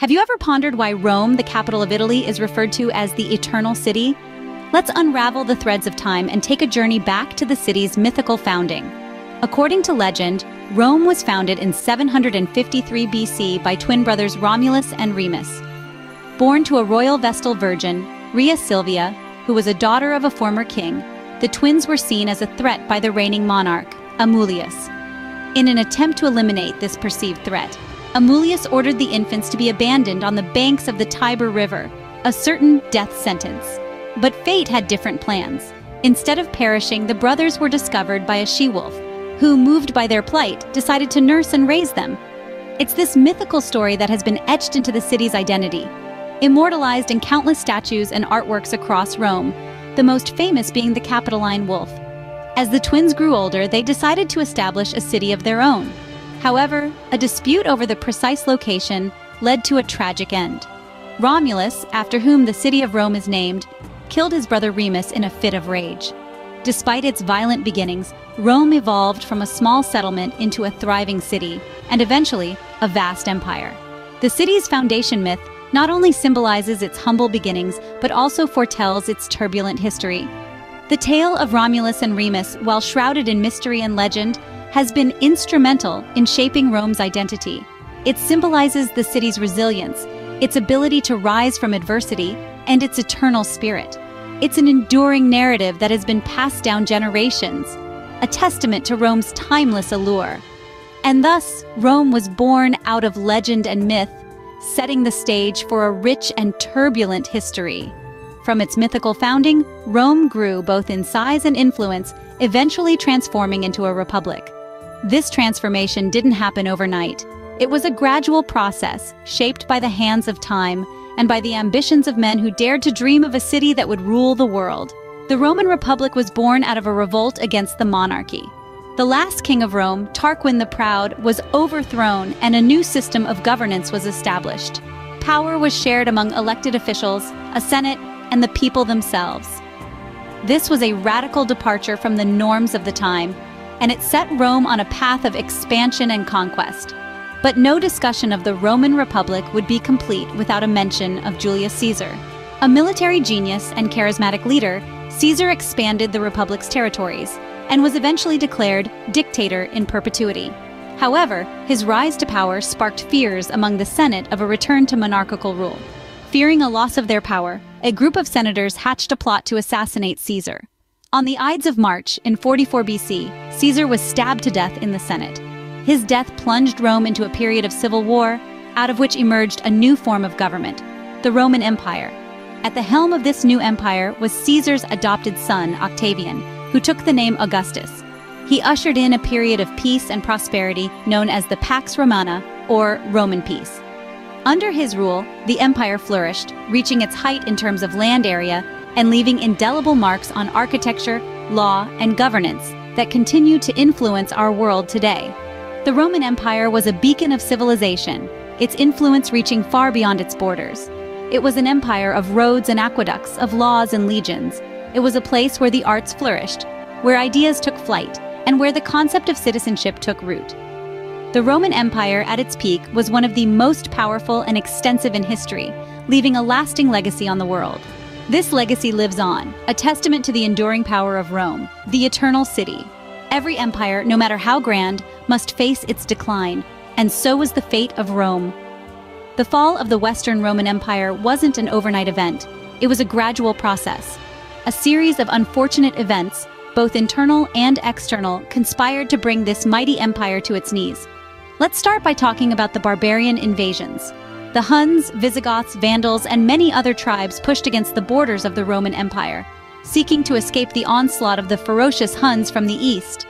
Have you ever pondered why Rome, the capital of Italy, is referred to as the Eternal City? Let's unravel the threads of time and take a journey back to the city's mythical founding. According to legend, Rome was founded in 753 BC by twin brothers Romulus and Remus. Born to a royal Vestal virgin, Rhea Silvia, who was a daughter of a former king, the twins were seen as a threat by the reigning monarch, Amulius. In an attempt to eliminate this perceived threat, Amulius ordered the infants to be abandoned on the banks of the Tiber River, a certain death sentence. But fate had different plans. Instead of perishing, the brothers were discovered by a she-wolf, who, moved by their plight, decided to nurse and raise them. It's this mythical story that has been etched into the city's identity, immortalized in countless statues and artworks across Rome, the most famous being the Capitoline wolf. As the twins grew older, they decided to establish a city of their own. However, a dispute over the precise location led to a tragic end. Romulus, after whom the city of Rome is named, killed his brother Remus in a fit of rage. Despite its violent beginnings, Rome evolved from a small settlement into a thriving city, and eventually, a vast empire. The city's foundation myth not only symbolizes its humble beginnings, but also foretells its turbulent history. The tale of Romulus and Remus, while shrouded in mystery and legend, has been instrumental in shaping Rome's identity. It symbolizes the city's resilience, its ability to rise from adversity, and its eternal spirit. It's an enduring narrative that has been passed down generations, a testament to Rome's timeless allure. And thus, Rome was born out of legend and myth, setting the stage for a rich and turbulent history. From its mythical founding, Rome grew both in size and influence, eventually transforming into a republic. This transformation didn't happen overnight. It was a gradual process, shaped by the hands of time and by the ambitions of men who dared to dream of a city that would rule the world. The Roman Republic was born out of a revolt against the monarchy. The last king of Rome, Tarquin the Proud, was overthrown and a new system of governance was established. Power was shared among elected officials, a senate, and the people themselves. This was a radical departure from the norms of the time, and it set Rome on a path of expansion and conquest. But no discussion of the Roman Republic would be complete without a mention of Julius Caesar. A military genius and charismatic leader, Caesar expanded the Republic's territories and was eventually declared dictator in perpetuity. However, his rise to power sparked fears among the Senate of a return to monarchical rule. Fearing a loss of their power, a group of senators hatched a plot to assassinate Caesar. On the Ides of March in 44 BC, Caesar was stabbed to death in the Senate. His death plunged Rome into a period of civil war, out of which emerged a new form of government, the Roman Empire. At the helm of this new empire was Caesar's adopted son, Octavian, who took the name Augustus. He ushered in a period of peace and prosperity known as the Pax Romana, or Roman peace. Under his rule, the empire flourished, reaching its height in terms of land area and leaving indelible marks on architecture, law, and governance that continue to influence our world today. The Roman Empire was a beacon of civilization, its influence reaching far beyond its borders. It was an empire of roads and aqueducts, of laws and legions. It was a place where the arts flourished, where ideas took flight, and where the concept of citizenship took root. The Roman Empire at its peak was one of the most powerful and extensive in history, leaving a lasting legacy on the world. This legacy lives on, a testament to the enduring power of Rome, the Eternal City. Every empire, no matter how grand, must face its decline, and so was the fate of Rome. The fall of the Western Roman Empire wasn't an overnight event. It was a gradual process. A series of unfortunate events, both internal and external, conspired to bring this mighty empire to its knees. Let's start by talking about the barbarian invasions. The Huns, Visigoths, Vandals, and many other tribes pushed against the borders of the Roman Empire, seeking to escape the onslaught of the ferocious Huns from the east.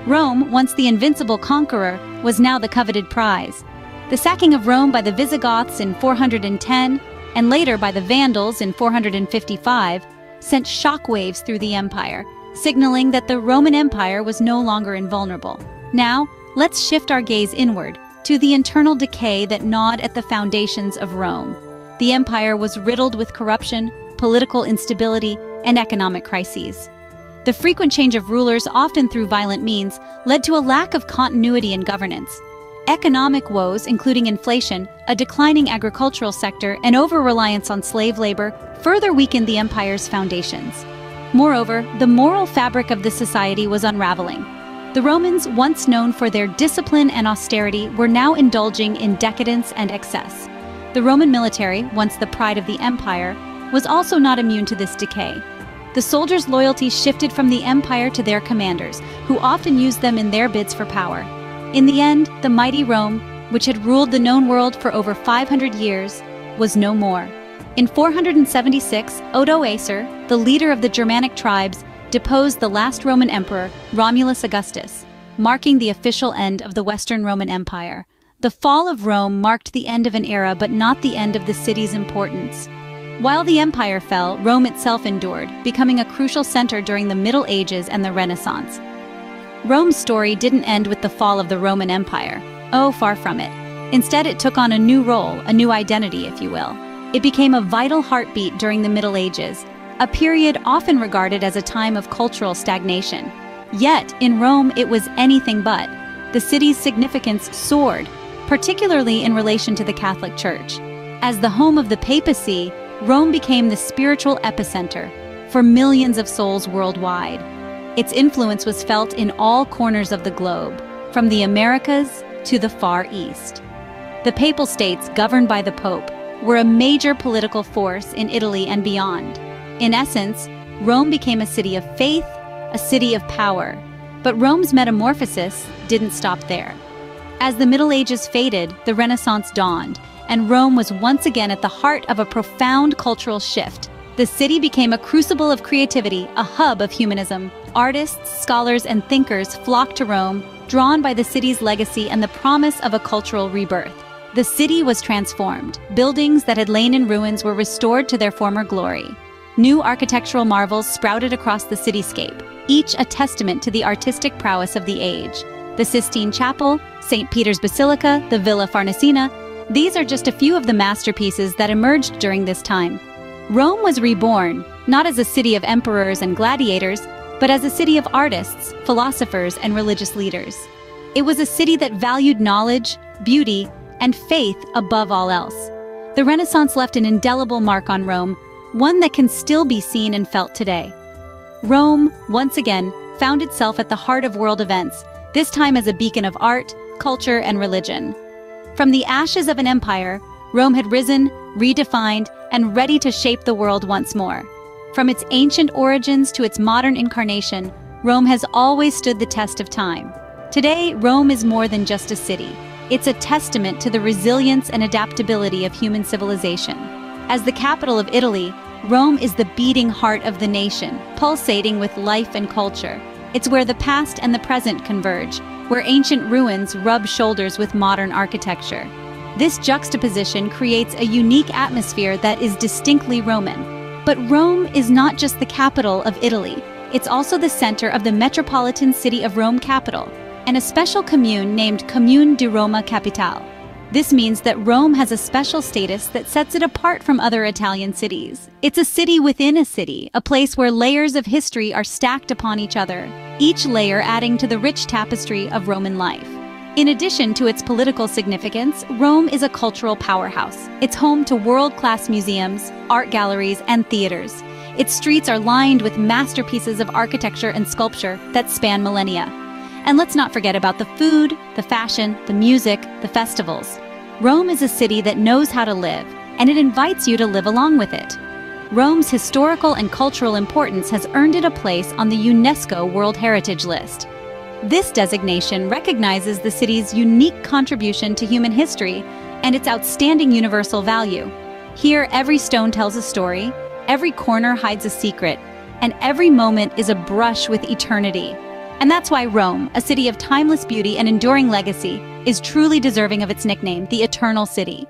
Rome, once the invincible conqueror, was now the coveted prize. The sacking of Rome by the Visigoths in 410, and later by the Vandals in 455, sent shockwaves through the empire, signaling that the Roman Empire was no longer invulnerable. Now, let's shift our gaze inward, to the internal decay that gnawed at the foundations of Rome. The empire was riddled with corruption, political instability, and economic crises. The frequent change of rulers, often through violent means, led to a lack of continuity in governance. Economic woes, including inflation, a declining agricultural sector, and over-reliance on slave labor, further weakened the empire's foundations. Moreover, the moral fabric of the society was unraveling. The Romans, once known for their discipline and austerity, were now indulging in decadence and excess. The Roman military, once the pride of the empire, was also not immune to this decay. The soldiers' loyalty shifted from the empire to their commanders, who often used them in their bids for power. In the end, the mighty Rome, which had ruled the known world for over 500 years, was no more. In 476, Odoacer, the leader of the Germanic tribes, deposed the last Roman emperor, Romulus Augustus, marking the official end of the Western Roman Empire. The fall of Rome marked the end of an era, but not the end of the city's importance. While the empire fell, Rome itself endured, becoming a crucial center during the Middle Ages and the Renaissance. Rome's story didn't end with the fall of the Roman Empire. Oh, far from it. Instead, it took on a new role, a new identity, if you will. It became a vital heartbeat during the Middle Ages, a period often regarded as a time of cultural stagnation. Yet, in Rome, it was anything but. The city's significance soared, particularly in relation to the Catholic Church. As the home of the papacy, Rome became the spiritual epicenter for millions of souls worldwide. Its influence was felt in all corners of the globe, from the Americas to the Far East. The Papal States, governed by the Pope, were a major political force in Italy and beyond. In essence, Rome became a city of faith, a city of power. But Rome's metamorphosis didn't stop there. As the Middle Ages faded, the Renaissance dawned, and Rome was once again at the heart of a profound cultural shift. The city became a crucible of creativity, a hub of humanism. Artists, scholars, and thinkers flocked to Rome, drawn by the city's legacy and the promise of a cultural rebirth. The city was transformed. Buildings that had lain in ruins were restored to their former glory. New architectural marvels sprouted across the cityscape, each a testament to the artistic prowess of the age. The Sistine Chapel, St. Peter's Basilica, the Villa Farnesina, these are just a few of the masterpieces that emerged during this time. Rome was reborn, not as a city of emperors and gladiators, but as a city of artists, philosophers, and religious leaders. It was a city that valued knowledge, beauty, and faith above all else. The Renaissance left an indelible mark on Rome, one that can still be seen and felt today. Rome, once again, found itself at the heart of world events, this time as a beacon of art, culture, and religion. From the ashes of an empire, Rome had risen, redefined, and ready to shape the world once more. From its ancient origins to its modern incarnation, Rome has always stood the test of time. Today, Rome is more than just a city. It's a testament to the resilience and adaptability of human civilization. As the capital of Italy, Rome is the beating heart of the nation, pulsating with life and culture. It's where the past and the present converge, where ancient ruins rub shoulders with modern architecture. This juxtaposition creates a unique atmosphere that is distinctly Roman. But Rome is not just the capital of Italy. It's also the center of the metropolitan city of Rome capital, and a special commune named Comune di Roma Capitale. This means that Rome has a special status that sets it apart from other Italian cities. It's a city within a city, a place where layers of history are stacked upon each other, each layer adding to the rich tapestry of Roman life. In addition to its political significance, Rome is a cultural powerhouse. It's home to world-class museums, art galleries, and theaters. Its streets are lined with masterpieces of architecture and sculpture that span millennia. And let's not forget about the food, the fashion, the music, the festivals. Rome is a city that knows how to live, and it invites you to live along with it. Rome's historical and cultural importance has earned it a place on the UNESCO World Heritage List. This designation recognizes the city's unique contribution to human history and its outstanding universal value. Here, every stone tells a story, every corner hides a secret, and every moment is a brush with eternity. And that's why Rome, a city of timeless beauty and enduring legacy, is truly deserving of its nickname, the Eternal City.